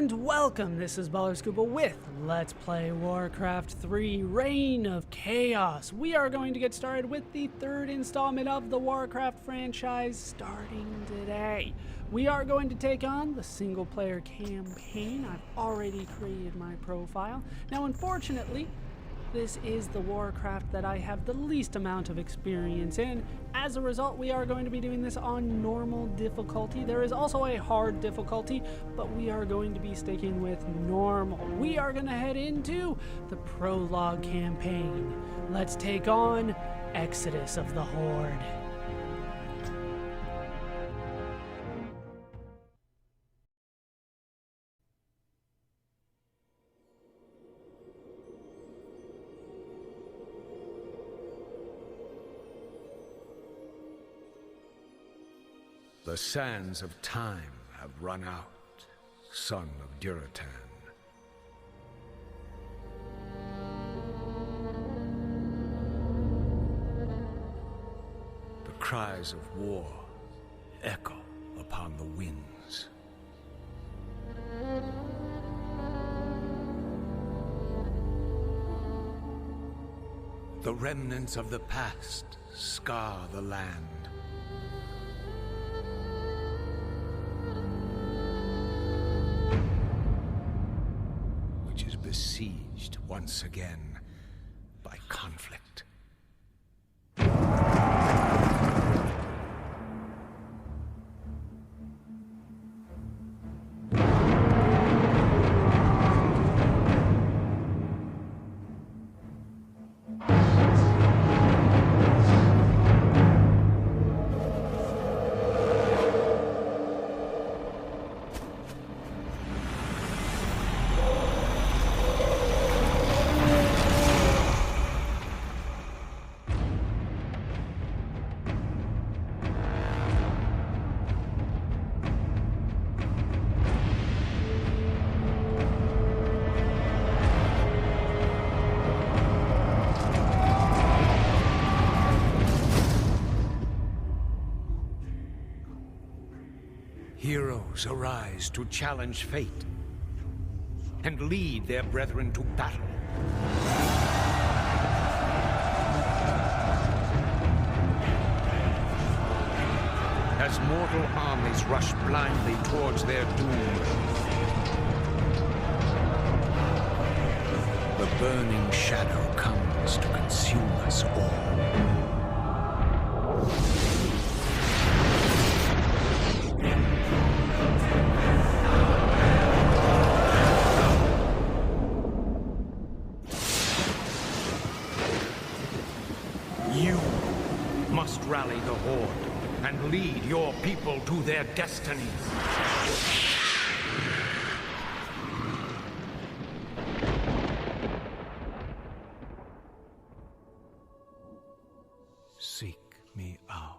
And welcome, this is Ballerscuba with Let's Play Warcraft 3 Reign of Chaos. We are going to get started with the third installment of the Warcraft franchise starting today. We are going to take on the single player campaign. I've already created my profile. Now unfortunately, this is the Warcraft that I have the least amount of experience in. As a result, we are going to be doing this on normal difficulty. There is also a hard difficulty, but we are going to be sticking with normal. We are going to head into the prologue campaign. Let's take on Exodus of the Horde. The sands of time have run out, son of Duratan. The cries of war echo upon the winds. The remnants of the past scar the land. Besieged once again by conflict. Heroes arise to challenge fate and lead their brethren to battle. As mortal armies rush blindly towards their doom, the burning shadow comes to consume us all. You must rally the Horde and lead your people to their destinies. Seek me out.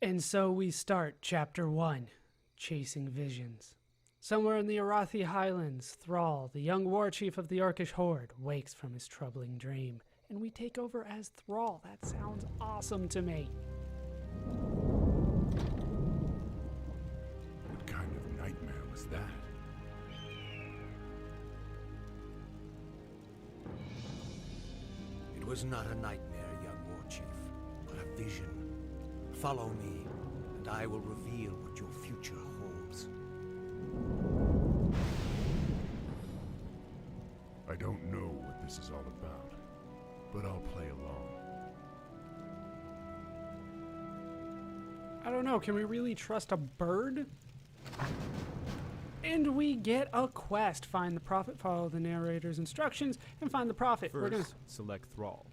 And so we start Chapter 1, Chasing Visions. Somewhere in the Arathi Highlands, Thrall, the young war chief of the Orcish Horde, wakes from his troubling dream, and we take over as Thrall. That sounds awesome to me. What kind of nightmare was that? It was not a nightmare, young war chief, but a vision. Follow me, and I will reveal what your future holds. I don't know what this is all about, but I'll play along. I don't know, can we really trust a bird? And we get a quest. Find the prophet, follow the narrator's instructions, and find the prophet. First, select Thrall.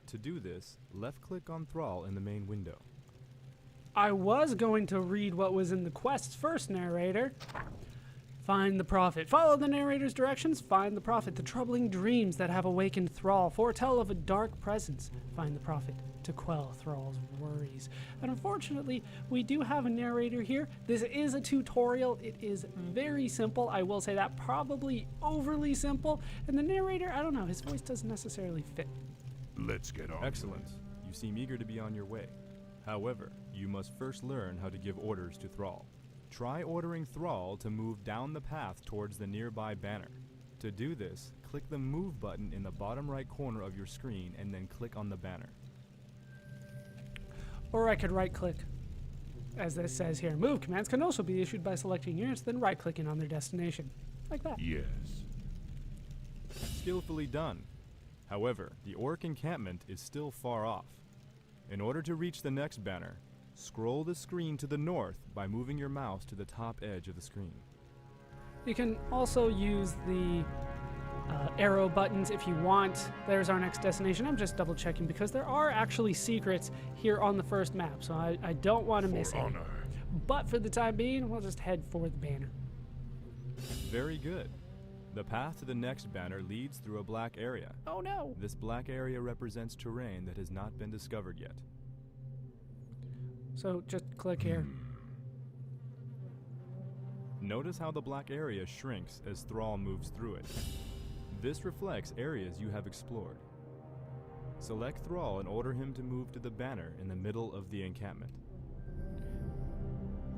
To do this, left-click on Thrall in the main window. I was going to read what was in the quest's first narrator. Find the prophet. Follow the narrator's directions. Find the prophet. The troubling dreams that have awakened Thrall foretell of a dark presence. Find the prophet to quell Thrall's worries. And unfortunately, we do have a narrator here. This is a tutorial. It is very simple. I will say that, probably overly simple. And the narrator, I don't know, his voice doesn't necessarily fit. Let's get on. Excellent. You seem eager to be on your way. However, you must first learn how to give orders to Thrall. Try ordering Thrall to move down the path towards the nearby banner. To do this, click the Move button in the bottom right corner of your screen and then click on the banner. Or I could right-click, as this says here. Move commands can also be issued by selecting units, then right-clicking on their destination. Like that. Yes. Skillfully done. However, the orc encampment is still far off. In order to reach the next banner, scroll the screen to the north by moving your mouse to the top edge of the screen. You can also use the arrow buttons if you want. There's our next destination. I'm just double checking because there are actually secrets here on the first map, so I don't want to miss it. Honor. But for the time being, we'll just head for the banner. Very good. The path to the next banner leads through a black area. Oh no! This black area represents terrain that has not been discovered yet. So just click here. Notice how the black area shrinks as Thrall moves through it. This reflects areas you have explored. Select Thrall and order him to move to the banner in the middle of the encampment.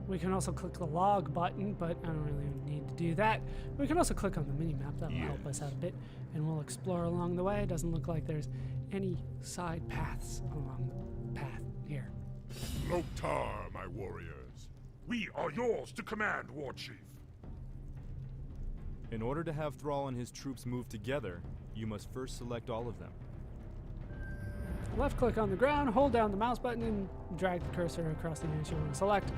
We can also click the log button, but I don't really need to do that. We can also click on the mini-map. That'll help us out a bit, and we'll explore along the way. It doesn't look like there's any side paths along the path here. Loktar, my warriors. We are yours to command, Warchief. In order to have Thrall and his troops move together, you must first select all of them. Left click on the ground, hold down the mouse button, and drag the cursor across the units you want to select.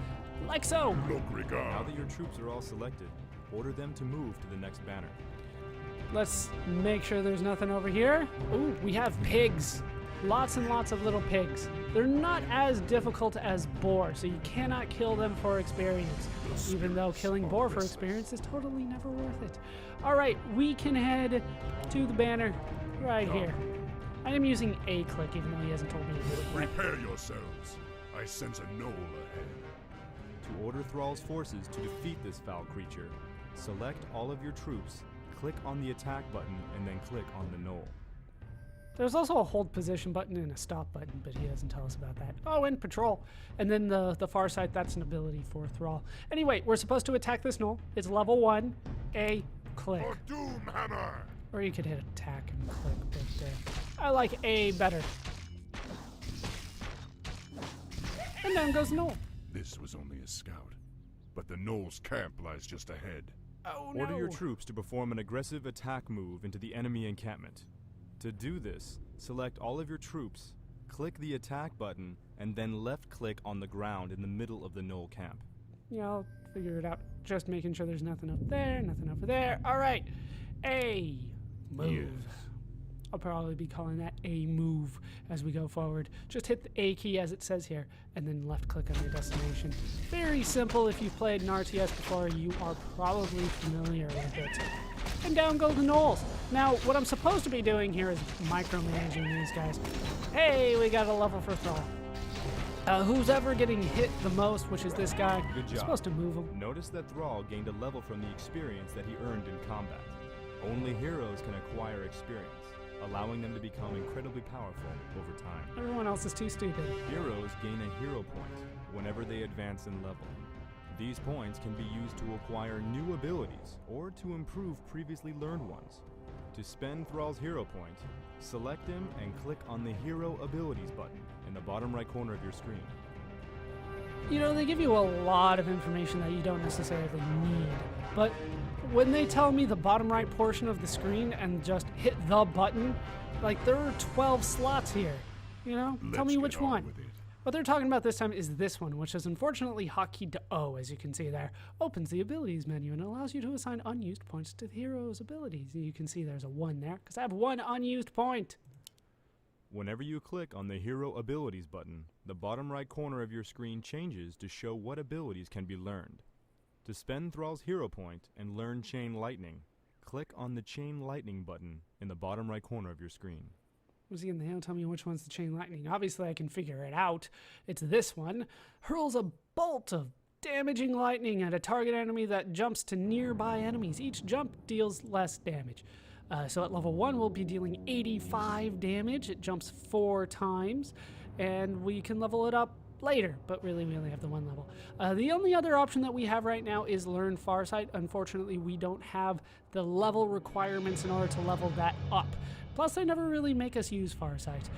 Like so! Now Lokrigar. that your troops are all selected, order them to move to the next banner. Let's make sure there's nothing over here. Ooh, we have pigs. Lots and lots of little pigs. They're not as difficult as boar, so you cannot kill them for experience. Even though killing boar for experience is totally never worth it. Alright, we can head to the banner right here. I am using A click, even though he hasn't told me to do it yet. Prepare yourselves. I sense a knoll ahead. To order Thrall's forces to defeat this foul creature, select all of your troops, click on the attack button, and then click on the knoll. There's also a hold position button and a stop button, but he doesn't tell us about that. Oh, and patrol. And then the far side, that's an ability for Thrall. Anyway, we're supposed to attack this knoll. It's level 1, A, click. For Doomhammer! Or you could hit attack and click, but I like A better. And down goes the knoll. This was only a scout, but the knoll's camp lies just ahead. Oh no! Order your troops to perform an aggressive attack move into the enemy encampment. To do this, select all of your troops, click the attack button, and then left-click on the ground in the middle of the knoll camp. Yeah, I'll figure it out. Just making sure there's nothing up there, nothing over there. All right, A, move. Yes. I'll probably be calling that A move as we go forward. Just hit the A key as it says here, and then left-click on your destination. Very simple. If you've played an RTS before, you are probably familiar with it. And down go the knolls. Now, what I'm supposed to be doing here is micromanaging these guys. Hey, we got a level for Thrall. Who's ever getting hit the most, which is this guy, Good I'm job. supposed to move him. Notice that Thrall gained a level from the experience that he earned in combat. Only heroes can acquire experience, allowing them to become incredibly powerful over time. Everyone else is too stupid. Heroes gain a hero point whenever they advance in level. These points can be used to acquire new abilities or to improve previously learned ones. To spend Thrall's hero point, select him and click on the Hero Abilities button in the bottom right corner of your screen. You know, they give you a lot of information that you don't necessarily need, but when they tell me the bottom right portion of the screen and just hit the button, like there are 12 slots here, you know? Tell me Let's which get on one. with it. What they're talking about this time is this one, which is unfortunately hotkeyed to O, as you can see there. Opens the abilities menu and allows you to assign unused points to the hero's abilities. You can see there's a 1 there, because I have 1 unused point. Whenever you click on the Hero Abilities button, the bottom right corner of your screen changes to show what abilities can be learned. To spend Thrall's hero point and learn Chain Lightning, click on the Chain Lightning button in the bottom right corner of your screen. Was he in the hell? Tell me which one's the chain lightning. Obviously, I can figure it out. It's this one. Hurls a bolt of damaging lightning at a target enemy that jumps to nearby enemies. Each jump deals less damage. So at level 1, we'll be dealing 85 damage. It jumps 4 times, and we can level it up later, but really we only have the 1 level. The only other option that we have right now is Learn Farsight. Unfortunately, we don't have the level requirements in order to level that up. Plus, they never really make us use Farsight.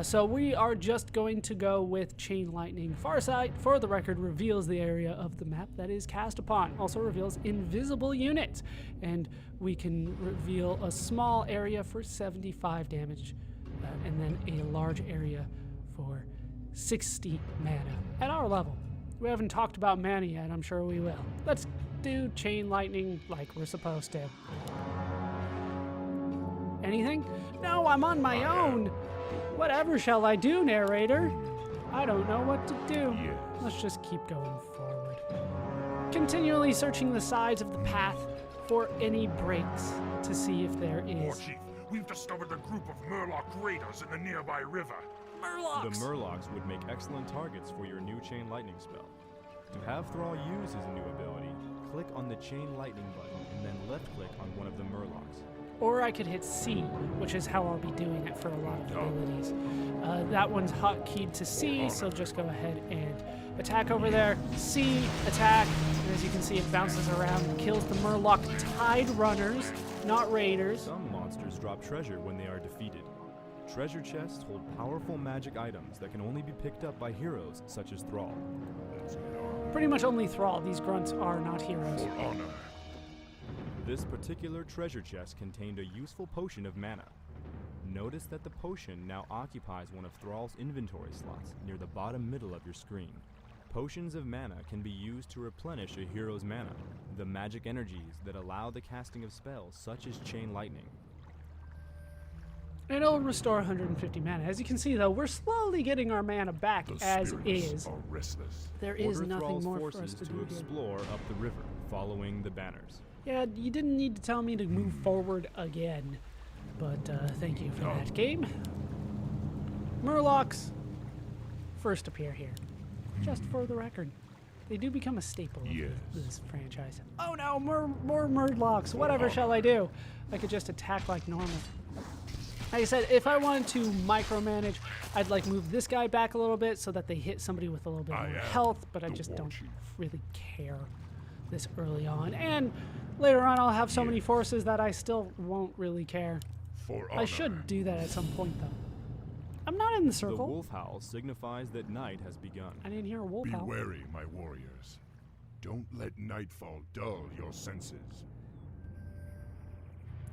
So we are just going to go with Chain Lightning. Farsight, for the record, reveals the area of the map that is cast upon. Also reveals invisible units. And we can reveal a small area for 75 damage. And then a large area for 60 mana at our level. We haven't talked about mana yet. I'm sure we will. Let's do Chain Lightning like we're supposed to. Anything? No, I'm on my own. Whatever shall I do, narrator? I don't know what to do. Yes. Let's just keep going forward. Continually searching the sides of the path for any breaks to see if there War is. Chief, we've discovered a group of Murloc raiders in the nearby river. Murlocs! The Murlocs would make excellent targets for your new Chain Lightning spell. To have Thrall use his new ability, click on the Chain Lightning button and then left-click on one of the Murlocs. Or I could hit C, which is how I'll be doing it for a lot of abilities. That one's hotkeyed to C, so just go ahead and attack over there. C, attack. And as you can see, it bounces around and kills the Murloc Tide Runners, not Raiders. Some monsters drop treasure when they are defeated. Treasure chests hold powerful magic items that can only be picked up by heroes such as Thrall. Pretty much only Thrall. These grunts are not heroes. For honor. This particular treasure chest contained a useful potion of mana. Notice that the potion now occupies one of Thrall's inventory slots near the bottom middle of your screen. Potions of mana can be used to replenish a hero's mana, the magic energies that allow the casting of spells such as Chain Lightning. And it'll restore 150 mana. As you can see, though, we're slowly getting our mana back The as spirits is. are restless. There is Order nothing Thrall's more for us forces to to do here. explore up the river, following the banners. Yeah, you didn't need to tell me to move forward again. But thank you for that, game. Murlocs first appear here. Just for the record. They do become a staple of Yes. this franchise. Oh no, more Murlocs. Whatever shall I do? I could just attack like normal. Like I said, if I wanted to micromanage, I'd like move this guy back a little bit so that they hit somebody with a little bit I more am health, but I the just War don't Chief. really care this early on. And later on, I'll have so many forces that I still won't really care. For I honor. should do that at some point, though. I'm not in the The circle. wolf howl signifies that night has begun. I didn't hear a wolf Be howl. wary, my warriors. Don't let nightfall dull your senses.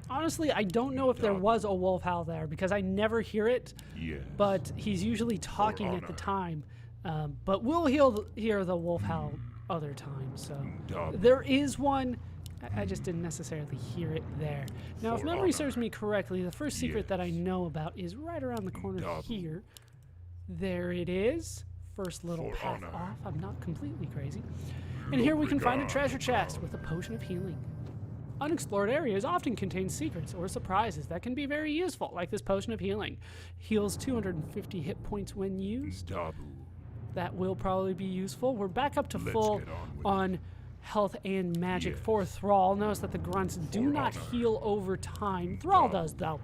Honestly, I don't know if there was a wolf howl there because I never hear it, Yes. but he's usually talking at the honor. time. But we'll hear the wolf howl other times. So Dub. there is one. I just didn't necessarily hear it there. Now, if For memory honor. serves me correctly, the first secret that I Yes. know about is right around the corner Dub. here. There it is. First little For path honor. off. I'm not completely crazy. And here we can find a treasure chest with a potion of healing. Unexplored areas often contain secrets or surprises that can be very useful, like this potion of healing. Heals 250 hit points when used. Dabu. That will probably be useful. We're back up to Let's full get on with on health and magic Yes. for Thrall. Notice that the grunts do For not honor. heal over time. Thrall Dub. does, though,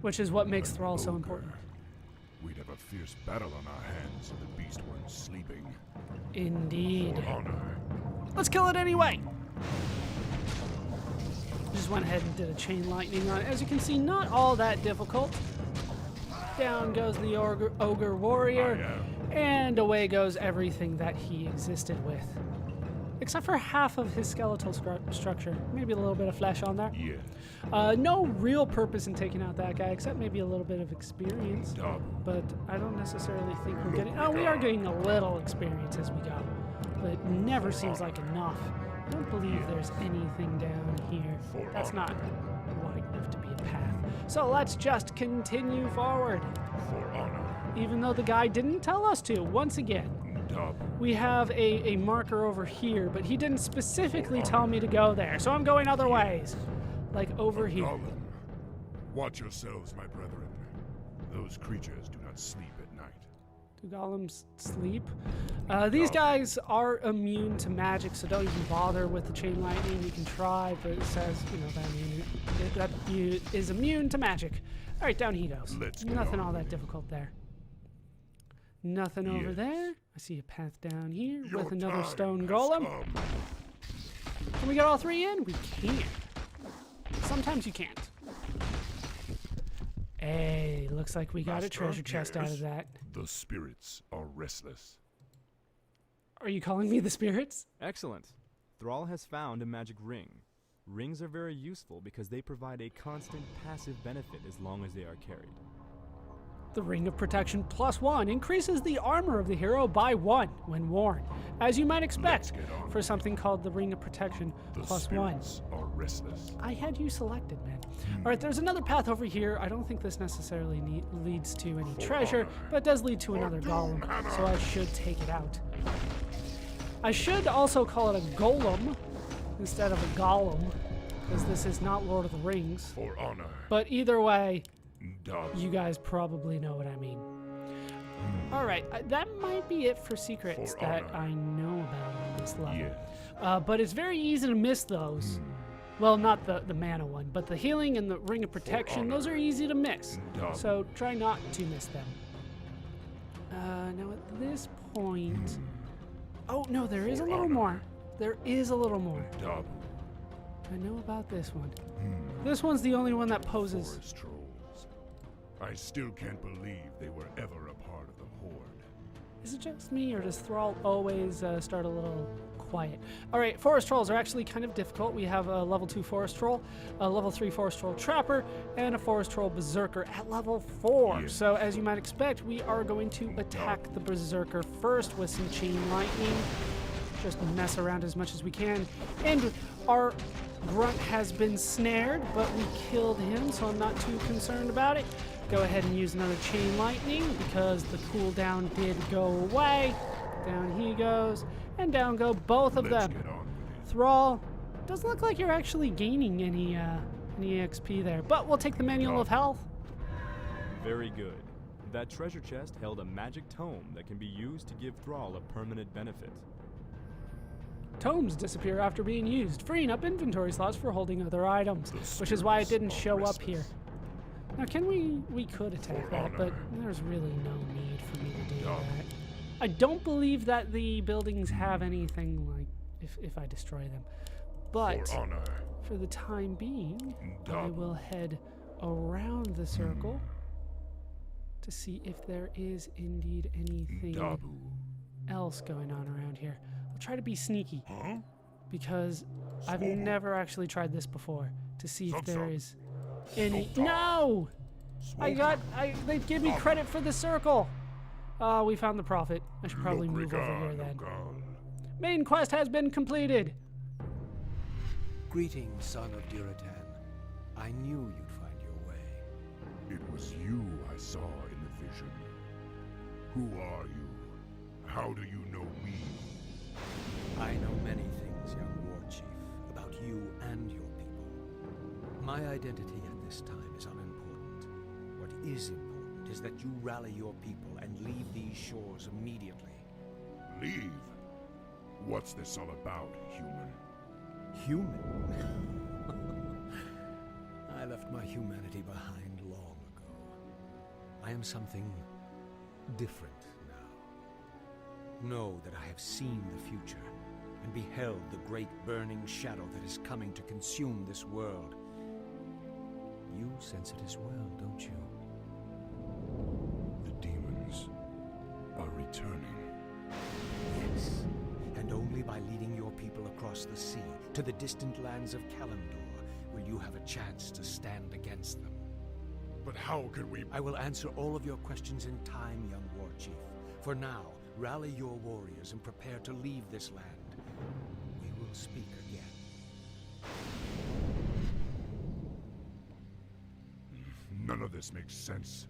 which is what makes An Thrall so ogre. important. We'd have a fierce battle on our hands if the beast weren't sleeping. Indeed. For honor. Let's kill it anyway. Just went ahead and did a chain lightning on it. As you can see, not all that difficult. Down goes the ogre warrior, and away goes everything that he existed with. Except for half of his skeletal structure. Maybe a little bit of flesh on there. Yes. No real purpose in taking out that guy, except maybe a little bit of experience. Dabu. But I don't necessarily think we're getting... Oh, we are getting a little experience as we go. But it never seems like enough. I don't believe there's anything down here. For That's honor. not wide enough to be a path. So let's just continue forward. For honor. Even though the guy didn't tell us to, once again. we have a marker over here, but he didn't specifically tell me to go there, so I'm going other ways. Like over here. Golem. Watch yourselves, my brethren. Those creatures do not sleep at night. Do golems sleep? These guys are immune to magic, so don't even bother with the chain lightning. You can try, but it says, you know, that is immune to magic. All right, down he goes. Nothing all that difficult there. Nothing over there. I see a path down here with another stone golem. Can we get all three in? We can. Sometimes you can't. Hey, looks like we got a treasure chest out of that. The spirits are restless. Are you calling me the spirits? Excellent. Thrall has found a magic ring. Rings are very useful because they provide a constant passive benefit as long as they are carried. The Ring of Protection +1 increases the armor of the hero by 1 when worn, as you might expect for something called the Ring of Protection +1. Are restless. I had you selected, man. All right, there's another path over here. I don't think this necessarily leads to any treasure, but it does lead to another golem, so I should take it out. I should also call it a golem instead of a golem, because this is not Lord of the Rings. For honor. But either way, you guys probably know what I mean. All right, that might be it for secrets that I know about on this level. Yes. But it's very easy to miss those. Well, not the mana one, but the healing and the Ring of Protection, those are easy to miss. So try not to miss them. Now at this point... Oh, no, there is a little more. There is a little more. I know about this one. This one's the only one that poses... Forest trolls. I still can't believe they were ever a part of the Horde. Is it just me, or does Thrall always start a little quiet? All right, forest trolls are actually kind of difficult. We have a level 2 forest troll, a level 3 forest troll trapper, and a forest troll berserker at level 4. Yes. So as you might expect, we are going to attack the berserker first with some chain lightning. Just mess around as much as we can. And our grunt has been snared, but we killed him, so I'm not too concerned about it. Go ahead and use another chain lightning because the cooldown did go away. Down he goes, and down go both of them. Thrall, doesn't look like you're actually gaining any XP there, but we'll take the manual of health. Very good. That treasure chest held a magic tome that can be used to give Thrall a permanent benefit. Tomes disappear after being used, freeing up inventory slots for holding other items, which is why it didn't show up here. Now, can we could attack that, but there's really no need for me to do that. I don't believe that the buildings have anything like if I destroy them. But for the time being, I will head around the circle to see if there is indeed anything else going on around here. I'll try to be sneaky because I've never actually tried this before to see if there is any. No! They give me credit for the circle. We found the prophet. I should probably move over here then. Main quest has been completed. Greetings, son of Diratan. I knew you'd find your way. It was you I saw in the vision. Who are you? How do you know me? I know many things, young war chief, about you and your people. My identity at this time is unimportant. What is important is that you rally your people and leave these shores immediately. Leave? What's this all about, human? Human? I left my humanity behind long ago. I am something different now. Know that I have seen the future and beheld the great burning shadow that is coming to consume this world. You sense it as well, don't you? The demons are returning. Yes, and only by leading your people across the sea to the distant lands of Kalimdor will you have a chance to stand against them. But how can we... I will answer all of your questions in time, young war chief. For now, rally your warriors and prepare to leave this land. We will speak again. None of this makes sense.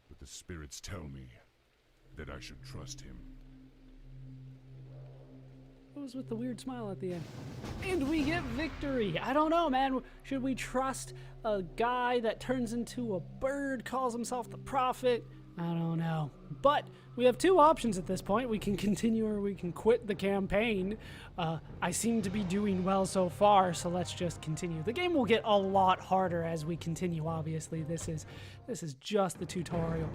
But the spirits tell me that I should trust him. close with the weird smile at the end. And we get victory. I don't know, man. Should we trust a guy that turns into a bird, calls himself the prophet? I don't know. But we have two options at this point. We can continue or we can quit the campaign. I seem to be doing well so far, so let's just continue. The game will get a lot harder as we continue, obviously. This is just the tutorial.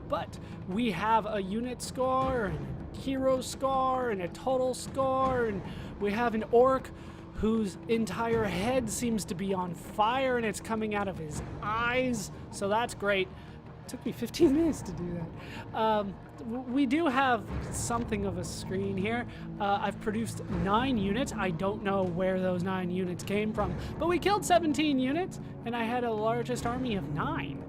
But we have a unit score, and a hero score, and a total score, and we have an orc whose entire head seems to be on fire, and it's coming out of his eyes, so that's great. Took me 15 minutes to do that. We do have something of a screen here. I've produced 9 units. I don't know where those 9 units came from, but we killed 17 units, and I had a largest army of 9.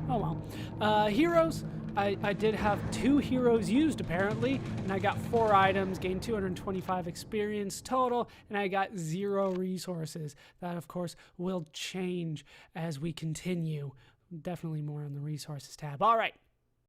Oh well. Heroes. I did have 2 heroes used apparently, and I got 4 items, gained 225 experience total, and I got 0 resources. That of course will change as we continue. Definitely more on the resources tab. All right,